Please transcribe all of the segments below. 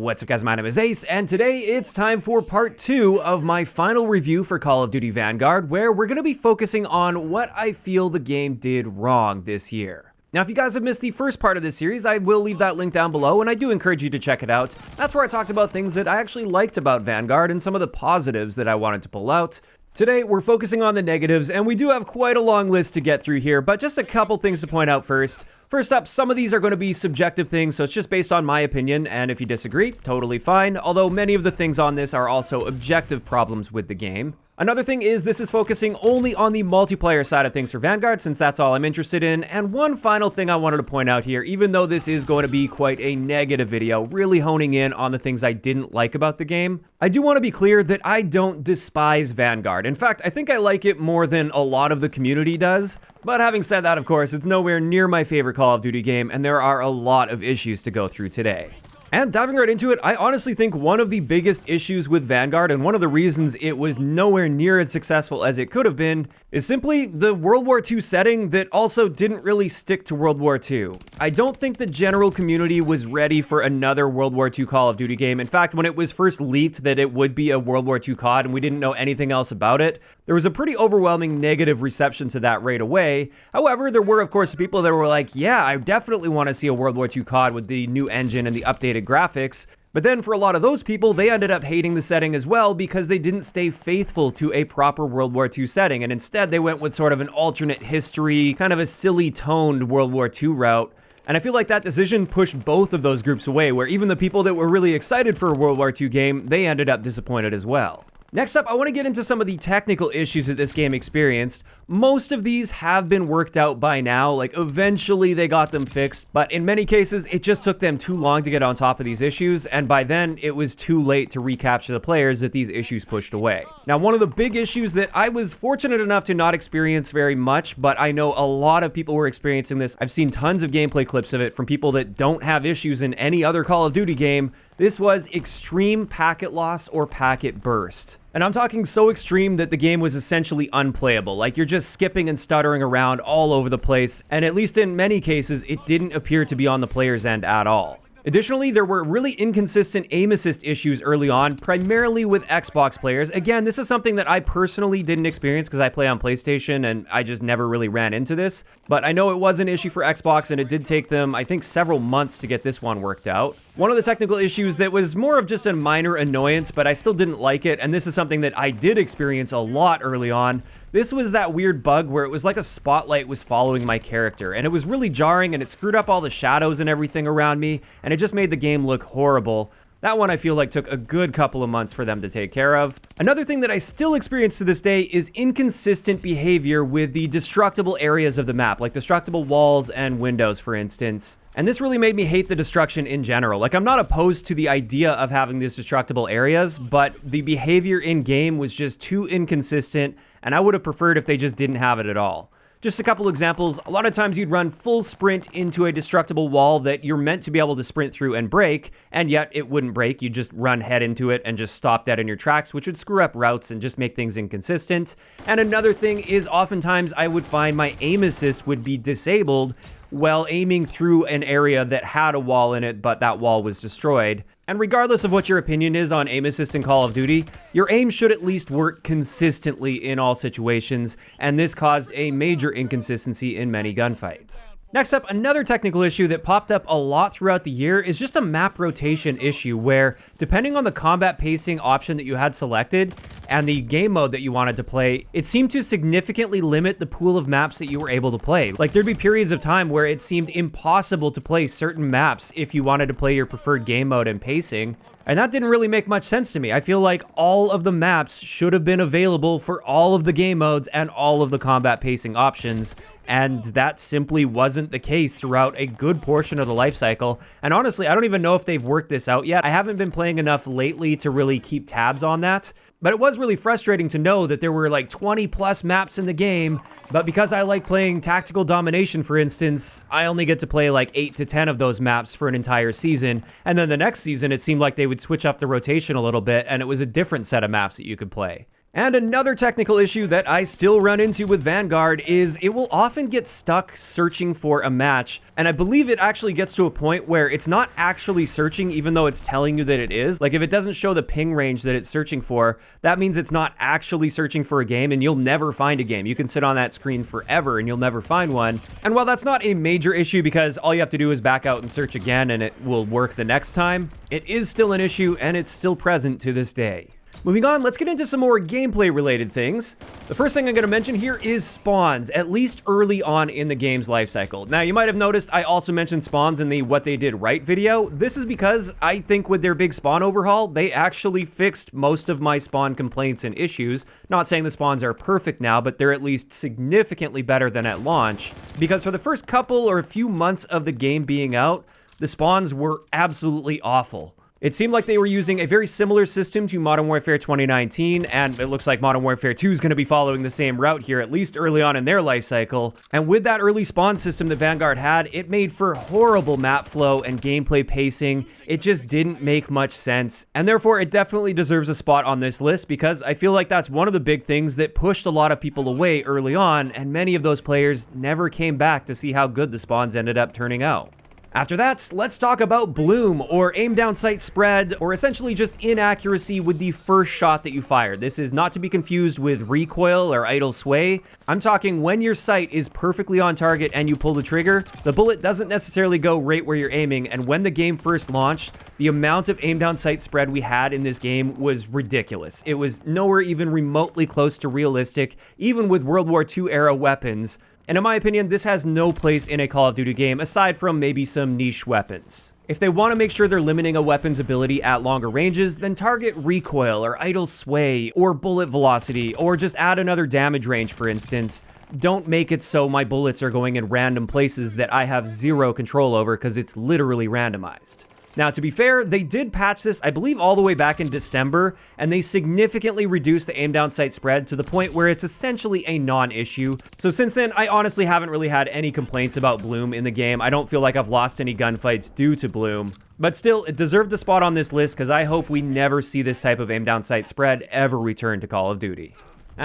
What's up guys, my name is Ace, and today it's time for part 2 of my final review for Call of Duty Vanguard, where we're going to be focusing on what I feel the game did wrong this year. Now, if you guys have missed the first part of this series, I will leave that link down below, and I do encourage you to check it out. That's where I talked about things that I actually liked about Vanguard and some of the positives that I wanted to pull out. Today, we're focusing on the negatives, and we do have quite a long list to get through here, but just a couple things to point out first. First up, some of these are going to be subjective things, so it's just based on my opinion, and if you disagree, totally fine, although many of the things on this are also objective problems with the game. Another thing is this is focusing only on the multiplayer side of things for Vanguard, since that's all I'm interested in. And one final thing I wanted to point out here, even though this is going to be quite a negative video, really honing in on the things I didn't like about the game, I do want to be clear that I don't despise Vanguard. In fact, I think I like it more than a lot of the community does. But having said that, of course, it's nowhere near my favorite Call of Duty game, and there are a lot of issues to go through today. And diving right into it, I honestly think one of the biggest issues with Vanguard, and one of the reasons it was nowhere near as successful as it could have been, is simply the World War II setting that also didn't really stick to World War II. I don't think the general community was ready for another World War II Call of Duty game. In fact, when it was first leaked that it would be a World War II CoD and we didn't know anything else about it, there was a pretty overwhelming negative reception to that right away. However, there were of course people that were like, yeah, I definitely want to see a World War II CoD with the new engine and the updated graphics. But then for a lot of those people, they ended up hating the setting as well because they didn't stay faithful to a proper World War II setting, and instead they went with sort of an alternate history, kind of a silly toned World War II route. And I feel like that decision pushed both of those groups away, where even the people that were really excited for a World War II game, they ended up disappointed as well. Next up, I want to get into some of the technical issues that this game experienced. Most of these have been worked out by now, like eventually they got them fixed, but in many cases it just took them too long to get on top of these issues, and by then it was too late to recapture the players that these issues pushed away. Now, one of the big issues that I was fortunate enough to not experience very much, but I know a lot of people were experiencing this. I've seen tons of gameplay clips of it from people that don't have issues in any other Call of Duty game. This was extreme packet loss or packet burst. And I'm talking so extreme that the game was essentially unplayable. Like, you're just skipping and stuttering around all over the place, and at least in many cases, it didn't appear to be on the player's end at all. Additionally, there were really inconsistent aim assist issues early on, primarily with Xbox players. Again, this is something that I personally didn't experience because I play on PlayStation and I just never really ran into this. But I know it was an issue for Xbox, and it did take them, I think, several months to get this one worked out. One of the technical issues that was more of just a minor annoyance, but I still didn't like it, and this is something that I did experience a lot early on. This was that weird bug where it was like a spotlight was following my character, and it was really jarring, and it screwed up all the shadows and everything around me, and it just made the game look horrible. That one I feel like took a good couple of months for them to take care of. Another thing that I still experience to this day is inconsistent behavior with the destructible areas of the map, like destructible walls and windows, for instance. And this really made me hate the destruction in general. Like, I'm not opposed to the idea of having these destructible areas, but the behavior in game was just too inconsistent, and I would have preferred if they just didn't have it at all. Just a couple examples, a lot of times you'd run full sprint into a destructible wall that you're meant to be able to sprint through and break, and yet it wouldn't break. You'd just run head into it and just stop dead in your tracks, which would screw up routes and just make things inconsistent. And another thing is oftentimes I would find my aim assist would be disabled while aiming through an area that had a wall in it, but that wall was destroyed. And regardless of what your opinion is on aim assist in Call of Duty, your aim should at least work consistently in all situations, and this caused a major inconsistency in many gunfights. Next up, another technical issue that popped up a lot throughout the year is just a map rotation issue where, depending on the combat pacing option that you had selected and the game mode that you wanted to play, it seemed to significantly limit the pool of maps that you were able to play. Like, there'd be periods of time where it seemed impossible to play certain maps if you wanted to play your preferred game mode and pacing. And that didn't really make much sense to me. I feel like all of the maps should have been available for all of the game modes and all of the combat pacing options, and that simply wasn't the case throughout a good portion of the life cycle. And honestly, I don't even know if they've worked this out yet. I haven't been playing enough lately to really keep tabs on that. But it was really frustrating to know that there were like 20 plus maps in the game, but because I like playing Tactical Domination, for instance, I only get to play like 8 to 10 of those maps for an entire season, and then the next season it seemed like they would switch up the rotation a little bit and it was a different set of maps that you could play. And another technical issue that I still run into with Vanguard is it will often get stuck searching for a match, and I believe it actually gets to a point where it's not actually searching even though it's telling you that it is. Like if it doesn't show the ping range that it's searching for, that means it's not actually searching for a game and you'll never find a game. You can sit on that screen forever and you'll never find one. And while that's not a major issue because all you have to do is back out and search again and it will work the next time, it is still an issue and it's still present to this day. Moving on, let's get into some more gameplay related things. The first thing I'm going to mention here is spawns, at least early on in the game's lifecycle. Now, you might have noticed I also mentioned spawns in the What They Did Right video. This is because I think with their big spawn overhaul, they actually fixed most of my spawn complaints and issues. Not saying the spawns are perfect now, but they're at least significantly better than at launch. Because for the first couple or a few months of the game being out, the spawns were absolutely awful. It seemed like they were using a very similar system to Modern Warfare 2019, and it looks like Modern Warfare 2 is going to be following the same route here, at least early on in their life cycle. And with that early spawn system that Vanguard had, it made for horrible map flow and gameplay pacing. It just didn't make much sense, and therefore it definitely deserves a spot on this list because I feel like that's one of the big things that pushed a lot of people away early on, and many of those players never came back to see how good the spawns ended up turning out. After that, let's talk about bloom, or aim down sight spread, or essentially just inaccuracy with the first shot that you fire. This is not to be confused with recoil or idle sway. I'm talking when your sight is perfectly on target and you pull the trigger, the bullet doesn't necessarily go right where you're aiming, and when the game first launched, the amount of aim down sight spread we had in this game was ridiculous. It was nowhere even remotely close to realistic, even with World War II era weapons. And in my opinion, this has no place in a Call of Duty game aside from maybe some niche weapons. If they want to make sure they're limiting a weapon's ability at longer ranges, then target recoil or idle sway or bullet velocity, or just add another damage range, for instance. Don't make it so my bullets are going in random places that I have zero control over because it's literally randomized. Now, to be fair, they did patch this, I believe, all the way back in December, and they significantly reduced the aim down sight spread to the point where it's essentially a non-issue. So since then, I honestly haven't really had any complaints about bloom in the game. I don't feel like I've lost any gunfights due to bloom. But still, it deserved a spot on this list because I hope we never see this type of aim down sight spread ever return to Call of Duty.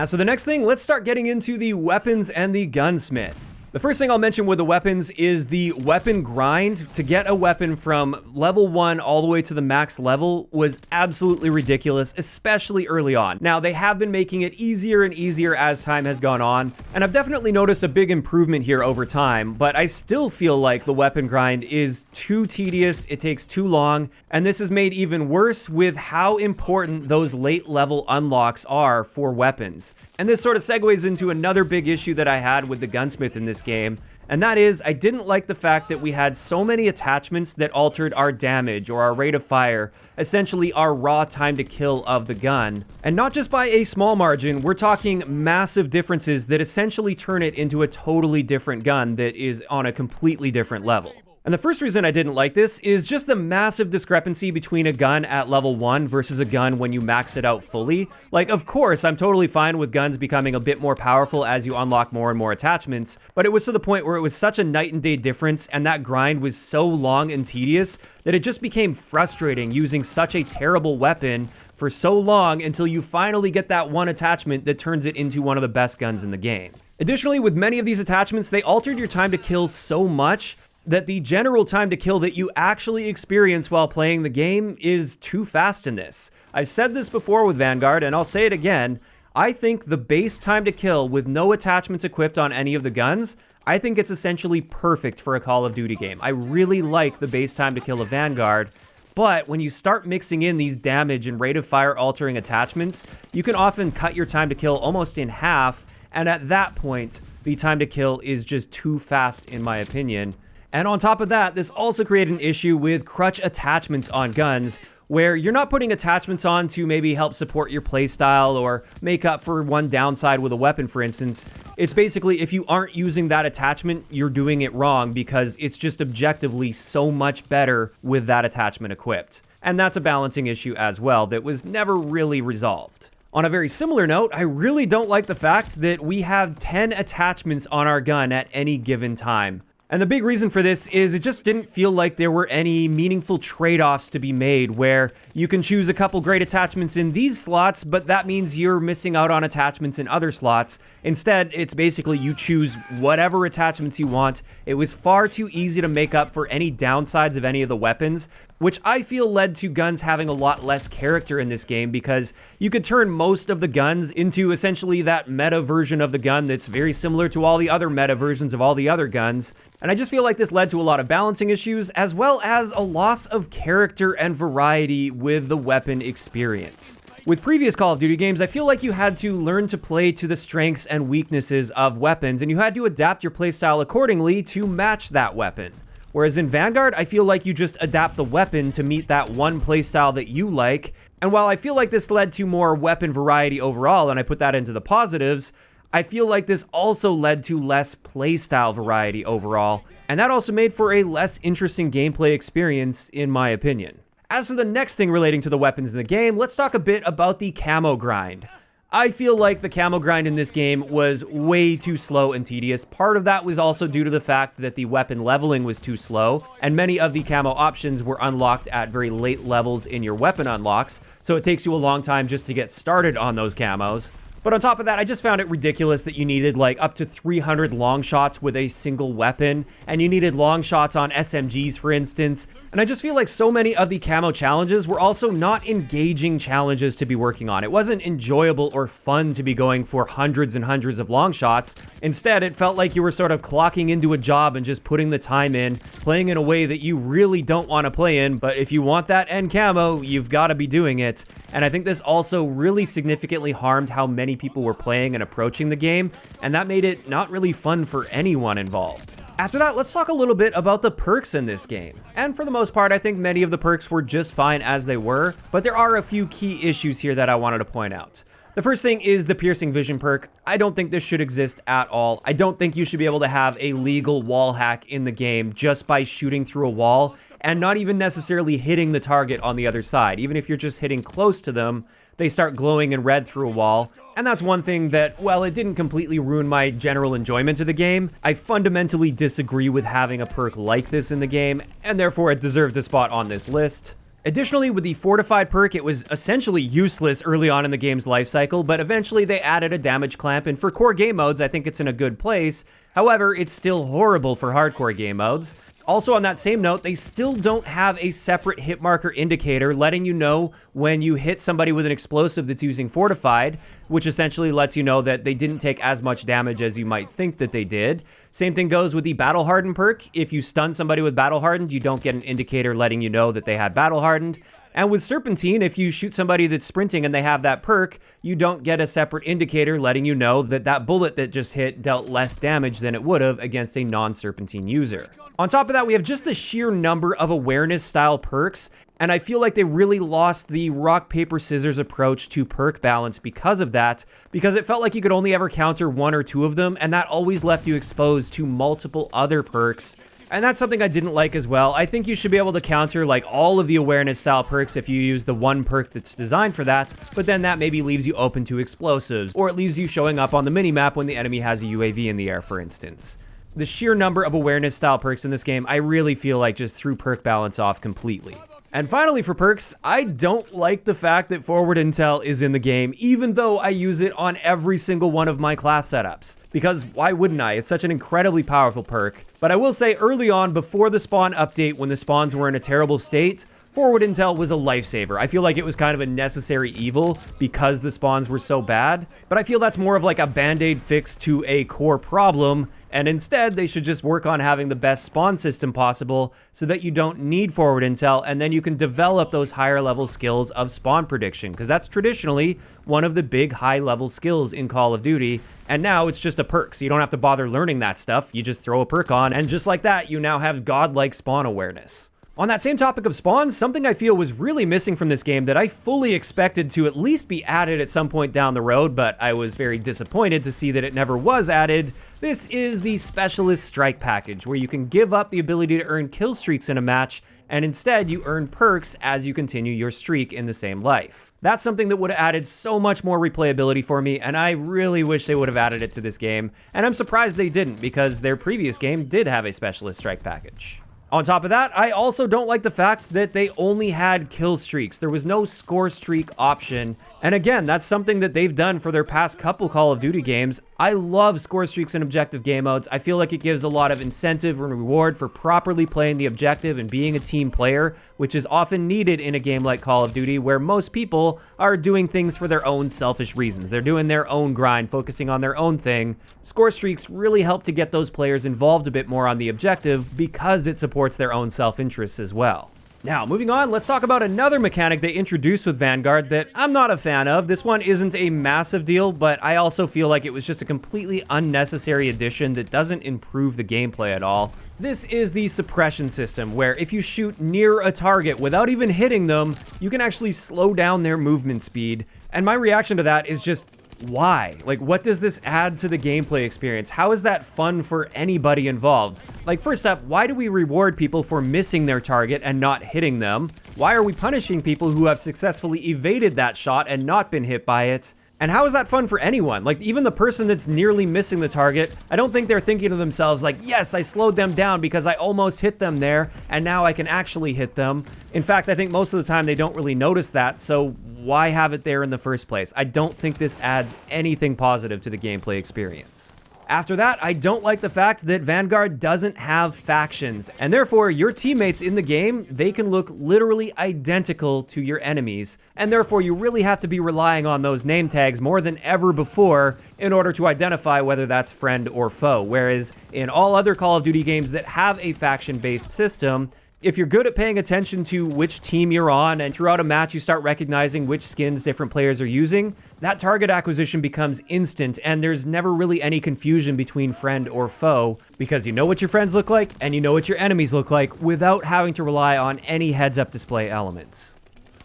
So the next thing, let's start getting into the weapons and the gunsmith. The first thing I'll mention with the weapons is the weapon grind. To get a weapon from level 1 all the way to the max level was absolutely ridiculous, especially early on. Now, they have been making it easier and easier as time has gone on, and I've definitely noticed a big improvement here over time, but I still feel like the weapon grind is too tedious, it takes too long, and this is made even worse with how important those late level unlocks are for weapons. And this sort of segues into another big issue that I had with the gunsmith in this game, and that is I didn't like the fact that we had so many attachments that altered our damage or our rate of fire, essentially our raw time to kill of the gun. And not just by a small margin, we're talking massive differences that essentially turn it into a totally different gun that is on a completely different level. And the first reason I didn't like this is just the massive discrepancy between a gun at level 1 versus a gun when you max it out fully. Like, of course, I'm totally fine with guns becoming a bit more powerful as you unlock more and more attachments, but it was to the point where it was such a night and day difference, and that grind was so long and tedious that it just became frustrating using such a terrible weapon for so long until you finally get that one attachment that turns it into one of the best guns in the game. Additionally, with many of these attachments, they altered your time to kill so much that the general time to kill that you actually experience while playing the game is too fast in this. I've said this before with Vanguard, and I'll say it again. I think the base time to kill with no attachments equipped on any of the guns, I think it's essentially perfect for a Call of Duty game. I really like the base time to kill of Vanguard, but when you start mixing in these damage and rate of fire altering attachments, you can often cut your time to kill almost in half, and at that point, the time to kill is just too fast in my opinion. And on top of that, this also created an issue with crutch attachments on guns, where you're not putting attachments on to maybe help support your playstyle or make up for one downside with a weapon, for instance. It's basically, if you aren't using that attachment, you're doing it wrong because it's just objectively so much better with that attachment equipped. And that's a balancing issue as well that was never really resolved. On a very similar note, I really don't like the fact that we have 10 attachments on our gun at any given time. And the big reason for this is it just didn't feel like there were any meaningful trade-offs to be made where you can choose a couple great attachments in these slots, but that means you're missing out on attachments in other slots. Instead, it's basically you choose whatever attachments you want. It was far too easy to make up for any downsides of any of the weapons, which I feel led to guns having a lot less character in this game because you could turn most of the guns into essentially that meta version of the gun that's very similar to all the other meta versions of all the other guns. And I just feel like this led to a lot of balancing issues, as well as a loss of character and variety with the weapon experience. With previous Call of Duty games, I feel like you had to learn to play to the strengths and weaknesses of weapons, and you had to adapt your playstyle accordingly to match that weapon. Whereas in Vanguard, I feel like you just adapt the weapon to meet that one playstyle that you like. And while I feel like this led to more weapon variety overall, and I put that into the positives, I feel like this also led to less playstyle variety overall, and that also made for a less interesting gameplay experience, in my opinion. As for the next thing relating to the weapons in the game, let's talk a bit about the Camo Grind. I feel like the Camo Grind in this game was way too slow and tedious. Part of that was also due to the fact that the weapon leveling was too slow, and many of the camo options were unlocked at very late levels in your weapon unlocks, so it takes you a long time just to get started on those camos. But on top of that, I just found it ridiculous that you needed like up to 300 long shots with a single weapon, and you needed long shots on SMGs, for instance. And I just feel like so many of the camo challenges were also not engaging challenges to be working on. It wasn't enjoyable or fun to be going for hundreds and hundreds of long shots. Instead, it felt like you were sort of clocking into a job and just putting the time in, playing in a way that you really don't want to play in, but if you want that end camo, you've got to be doing it. And I think this also really significantly harmed how many people were playing and approaching the game, and that made it not really fun for anyone involved. After that, let's talk a little bit about the perks in this game. And for the most part, I think many of the perks were just fine as they were, but there are a few key issues here that I wanted to point out. The first thing is the piercing vision perk. I don't think this should exist at all. I don't think you should be able to have a legal wall hack in the game just by shooting through a wall and not even necessarily hitting the target on the other side. Even if you're just hitting close to them, they start glowing in red through a wall. And that's one thing that, while it didn't completely ruin my general enjoyment of the game, I fundamentally disagree with having a perk like this in the game, and therefore it deserved a spot on this list. Additionally, with the Fortified perk, it was essentially useless early on in the game's lifecycle, but eventually they added a damage clamp, and for core game modes, I think it's in a good place. However, it's still horrible for hardcore game modes. Also, on that same note, they still don't have a separate hit marker indicator letting you know when you hit somebody with an explosive that's using Fortified, which essentially lets you know that they didn't take as much damage as you might think that they did. Same thing goes with the Battle Hardened perk. If you stun somebody with Battle Hardened, you don't get an indicator letting you know that they had Battle Hardened. And with Serpentine, if you shoot somebody that's sprinting and they have that perk, you don't get a separate indicator letting you know that that bullet that just hit dealt less damage than it would have against a non-Serpentine user. On top of that, we have just the sheer number of awareness-style perks, and I feel like they really lost the rock, paper, scissors approach to perk balance because of that, because it felt like you could only ever counter one or two of them, and that always left you exposed to multiple other perks. And that's something I didn't like as well. I think you should be able to counter like all of the awareness style perks if you use the one perk that's designed for that, but then that maybe leaves you open to explosives, or it leaves you showing up on the minimap when the enemy has a UAV in the air, for instance. The sheer number of awareness style perks in this game, I really feel like just threw perk balance off completely. And finally for perks, I don't like the fact that forward intel is in the game, even though I use it on every single one of my class setups. Because why wouldn't I? It's such an incredibly powerful perk. But I will say early on, before the spawn update, when the spawns were in a terrible state, forward intel was a lifesaver. I feel like it was kind of a necessary evil because the spawns were so bad. But I feel that's more of like a band-aid fix to a core problem, and instead they should just work on having the best spawn system possible so that you don't need forward intel, and then you can develop those higher level skills of spawn prediction, because that's traditionally one of the big high level skills in Call of Duty. And now it's just a perk, so you don't have to bother learning that stuff. You just throw a perk on, and just like that, you now have godlike spawn awareness. On that same topic of spawns, something I feel was really missing from this game that I fully expected to at least be added at some point down the road, but I was very disappointed to see that it never was added. This is the Specialist Strike package, where you can give up the ability to earn kill streaks in a match, and instead you earn perks as you continue your streak in the same life. That's something that would have added so much more replayability for me, and I really wish they would have added it to this game, and I'm surprised they didn't, because their previous game did have a Specialist Strike package. On top of that, I also don't like the fact that they only had kill streaks. There was no score streak option. And again, that's something that they've done for their past couple Call of Duty games. I love score streaks in objective game modes. I feel like it gives a lot of incentive and reward for properly playing the objective and being a team player, which is often needed in a game like Call of Duty, where most people are doing things for their own selfish reasons. They're doing their own grind, focusing on their own thing. Score streaks really help to get those players involved a bit more on the objective because it supports their own self-interests as well. Now, moving on, let's talk about another mechanic they introduced with Vanguard that I'm not a fan of. This one isn't a massive deal, but I also feel like it was just a completely unnecessary addition that doesn't improve the gameplay at all. This is the suppression system, where if you shoot near a target without even hitting them, you can actually slow down their movement speed. And my reaction to that is just, why? Like, what does this add to the gameplay experience? How is that fun for anybody involved? Like, first up, why do we reward people for missing their target and not hitting them? Why are we punishing people who have successfully evaded that shot and not been hit by it? And how is that fun for anyone? Like, even the person that's nearly missing the target, I don't think they're thinking to themselves like, yes, I slowed them down because I almost hit them there, and now I can actually hit them. In fact, I think most of the time they don't really notice that, so why have it there in the first place? I don't think this adds anything positive to the gameplay experience. After that, I don't like the fact that Vanguard doesn't have factions, and therefore your teammates in the game, they can look literally identical to your enemies, and therefore you really have to be relying on those name tags more than ever before in order to identify whether that's friend or foe, whereas in all other Call of Duty games that have a faction-based system, if you're good at paying attention to which team you're on and throughout a match you start recognizing which skins different players are using, that target acquisition becomes instant and there's never really any confusion between friend or foe because you know what your friends look like and you know what your enemies look like without having to rely on any heads-up display elements.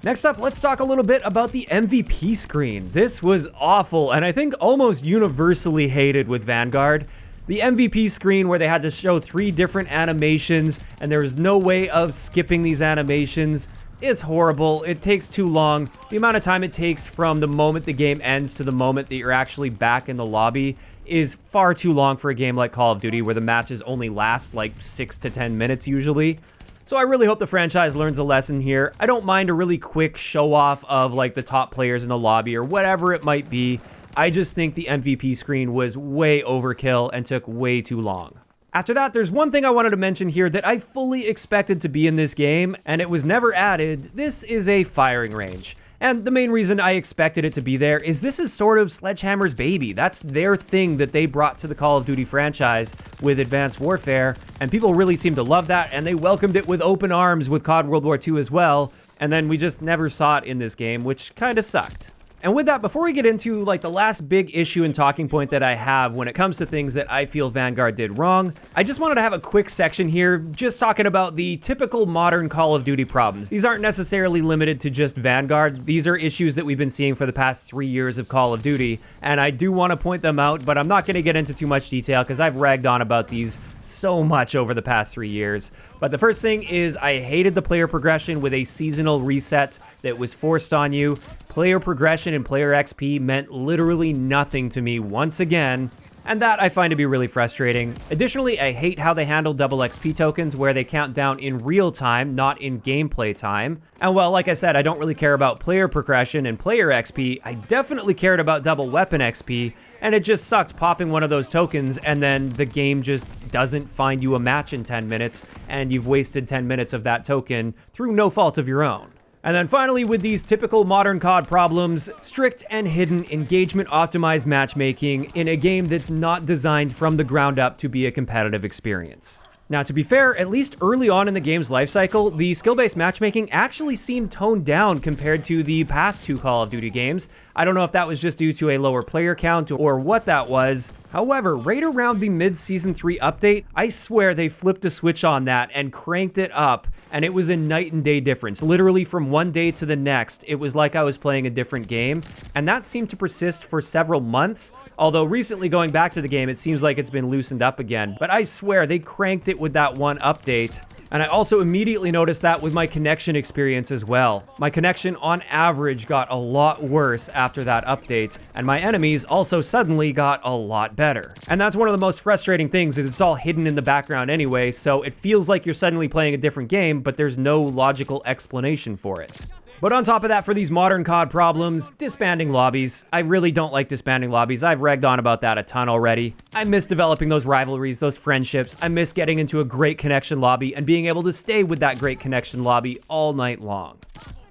Next up, let's talk a little bit about the MVP screen. This was awful and I think almost universally hated with Vanguard. The MVP screen where they had to show 3 different animations and there was no way of skipping these animations. It's horrible. It takes too long. The amount of time it takes from the moment the game ends to the moment that you're actually back in the lobby is far too long for a game like Call of Duty where the matches only last like 6 to 10 minutes usually. So I really hope the franchise learns a lesson here. I don't mind a really quick show off of like the top players in the lobby or whatever it might be. I just think the MVP screen was way overkill and took way too long. After that, there's one thing I wanted to mention here that I fully expected to be in this game, and it was never added. This is a firing range. And the main reason I expected it to be there is this is sort of Sledgehammer's baby. That's their thing that they brought to the Call of Duty franchise with Advanced Warfare, and people really seem to love that, and they welcomed it with open arms with COD World War II as well, and then we just never saw it in this game, which kind of sucked. And with that, before we get into like the last big issue and talking point that I have when it comes to things that I feel Vanguard did wrong, I just wanted to have a quick section here just talking about the typical modern Call of Duty problems. These aren't necessarily limited to just Vanguard. These are issues that we've been seeing for the past 3 years of Call of Duty, and I do want to point them out, but I'm not going to get into too much detail because I've ragged on about these so much over the past 3 years. But the first thing is I hated the player progression with a seasonal reset that was forced on you. Player progression and player XP meant literally nothing to me once again, and that I find to be really frustrating. Additionally, I hate how they handle double XP tokens where they count down in real time, not in gameplay time. And well, like I said, I don't really care about player progression and player XP. I definitely cared about double weapon XP, and it just sucked popping one of those tokens and then the game just doesn't find you a match in 10 minutes, and you've wasted 10 minutes of that token through no fault of your own. And then finally, with these typical modern COD problems, strict and hidden engagement-optimized matchmaking in a game that's not designed from the ground up to be a competitive experience. Now, to be fair, at least early on in the game's lifecycle, the skill-based matchmaking actually seemed toned down compared to the past 2 Call of Duty games. I don't know if that was just due to a lower player count or what that was. However, right around the mid-Season 3 update, I swear they flipped a switch on that and cranked it up, and it was a night and day difference. Literally from one day to the next, it was like I was playing a different game, and that seemed to persist for several months, although recently going back to the game, it seems like it's been loosened up again. But I swear, they cranked it with that one update. And I also immediately noticed that with my connection experience as well. My connection on average got a lot worse after that update, and my enemies also suddenly got a lot better. And that's one of the most frustrating things, is it's all hidden in the background anyway, so it feels like you're suddenly playing a different game, but there's no logical explanation for it. But on top of that, for these modern COD problems, disbanding lobbies. I really don't like disbanding lobbies. I've ragged on about that a ton already. I miss developing those rivalries, those friendships. I miss getting into a great connection lobby and being able to stay with that great connection lobby all night long.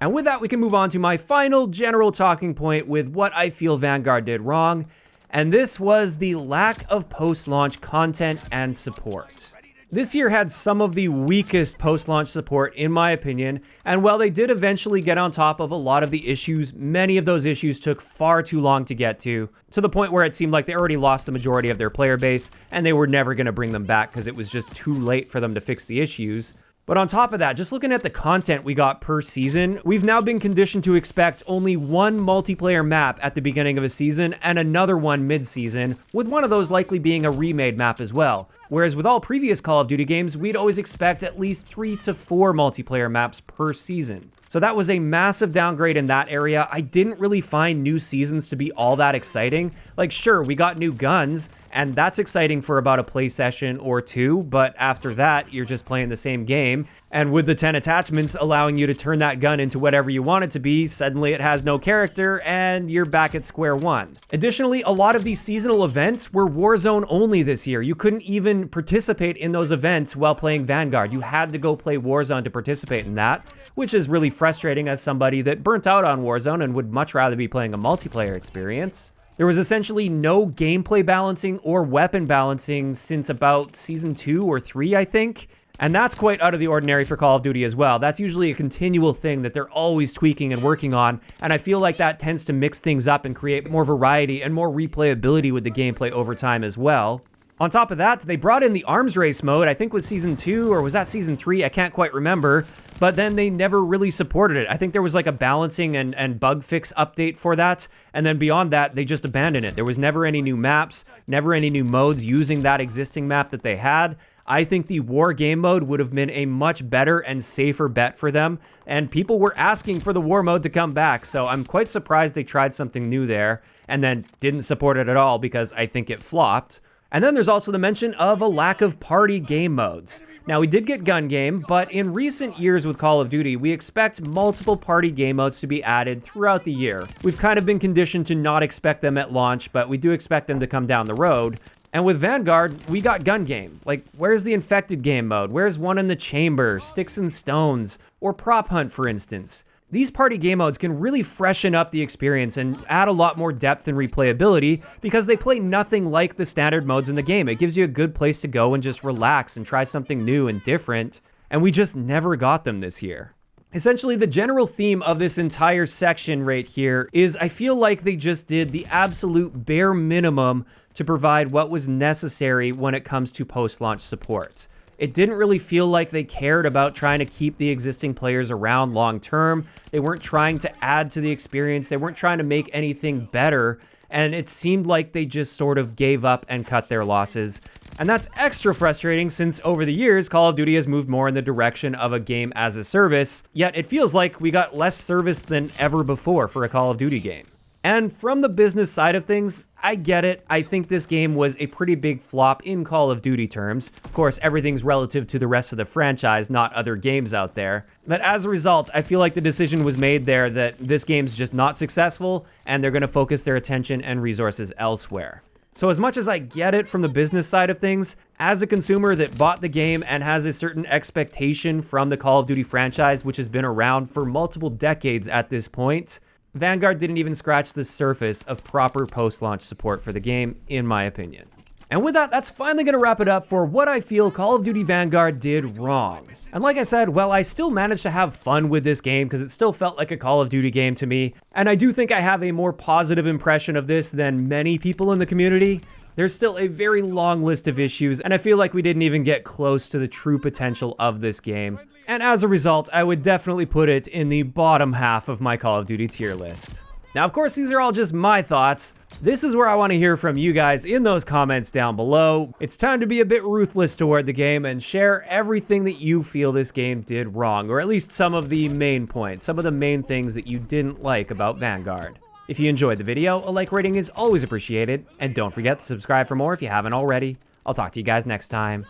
And with that, we can move on to my final general talking point with what I feel Vanguard did wrong. And this was the lack of post-launch content and support. This year had some of the weakest post-launch support, in my opinion, and while they did eventually get on top of a lot of the issues, many of those issues took far too long to get to the point where it seemed like they already lost the majority of their player base, and they were never going to bring them back because it was just too late for them to fix the issues. But on top of that, just looking at the content we got per season, we've now been conditioned to expect only one multiplayer map at the beginning of a season and another one mid-season, with one of those likely being a remade map as well. Whereas with all previous Call of Duty games, we'd always expect at least 3 to 4 multiplayer maps per season. So that was a massive downgrade in that area. I didn't really find new seasons to be all that exciting. Like, sure, we got new guns, and that's exciting for about a play session or 2, but after that, you're just playing the same game. And with the 10 attachments allowing you to turn that gun into whatever you want it to be, suddenly it has no character, and you're back at square one. Additionally, a lot of these seasonal events were Warzone only this year. You couldn't even participate in those events while playing Vanguard. You had to go play Warzone to participate in that, which is really frustrating as somebody that burnt out on Warzone and would much rather be playing a multiplayer experience. There was essentially no gameplay balancing or weapon balancing since about Season 2 or 3, I think. And that's quite out of the ordinary for Call of Duty as well. That's usually a continual thing that they're always tweaking and working on, and I feel like that tends to mix things up and create more variety and more replayability with the gameplay over time as well. On top of that, they brought in the arms race mode, I think with Season 2, or was that Season 3? I can't quite remember, but then they never really supported it. I think there was like a balancing and bug fix update for that, and then beyond that, they just abandoned it. There was never any new maps, never any new modes using that existing map that they had. I think the War game mode would have been a much better and safer bet for them, and people were asking for the War mode to come back, so I'm quite surprised they tried something new there, and then didn't support it at all because I think it flopped. And then there's also the mention of a lack of party game modes. Now, we did get gun game, but in recent years with Call of Duty, we expect multiple party game modes to be added throughout the year. We've kind of been conditioned to not expect them at launch, but we do expect them to come down the road. And with Vanguard, we got gun game. Like, where's the infected game mode? Where's one in the chamber, sticks and stones, or prop hunt, for instance? These party game modes can really freshen up the experience and add a lot more depth and replayability because they play nothing like the standard modes in the game. It gives you a good place to go and just relax and try something new and different, and we just never got them this year. Essentially, the general theme of this entire section right here is I feel like they just did the absolute bare minimum to provide what was necessary when it comes to post-launch support. It didn't really feel like they cared about trying to keep the existing players around long term. They weren't trying to add to the experience. They weren't trying to make anything better. And it seemed like they just sort of gave up and cut their losses. And that's extra frustrating since over the years, Call of Duty has moved more in the direction of a game as a service. Yet it feels like we got less service than ever before for a Call of Duty game. And from the business side of things, I get it. I think this game was a pretty big flop in Call of Duty terms. Of course, everything's relative to the rest of the franchise, not other games out there. But as a result, I feel like the decision was made there that this game's just not successful, and they're going to focus their attention and resources elsewhere. So as much as I get it from the business side of things, as a consumer that bought the game and has a certain expectation from the Call of Duty franchise, which has been around for multiple decades at this point, Vanguard didn't even scratch the surface of proper post-launch support for the game, in my opinion. And with that, that's finally gonna wrap it up for what I feel Call of Duty Vanguard did wrong. And like I said, well, I still managed to have fun with this game because it still felt like a Call of Duty game to me. And I do think I have a more positive impression of this than many people in the community. There's still a very long list of issues, and I feel like we didn't even get close to the true potential of this game. And as a result, I would definitely put it in the bottom half of my Call of Duty tier list. Now, of course, these are all just my thoughts. This is where I want to hear from you guys in those comments down below. It's time to be a bit ruthless toward the game and share everything that you feel this game did wrong, or at least some of the main points, some of the main things that you didn't like about Vanguard. If you enjoyed the video, a like rating is always appreciated, and don't forget to subscribe for more if you haven't already. I'll talk to you guys next time.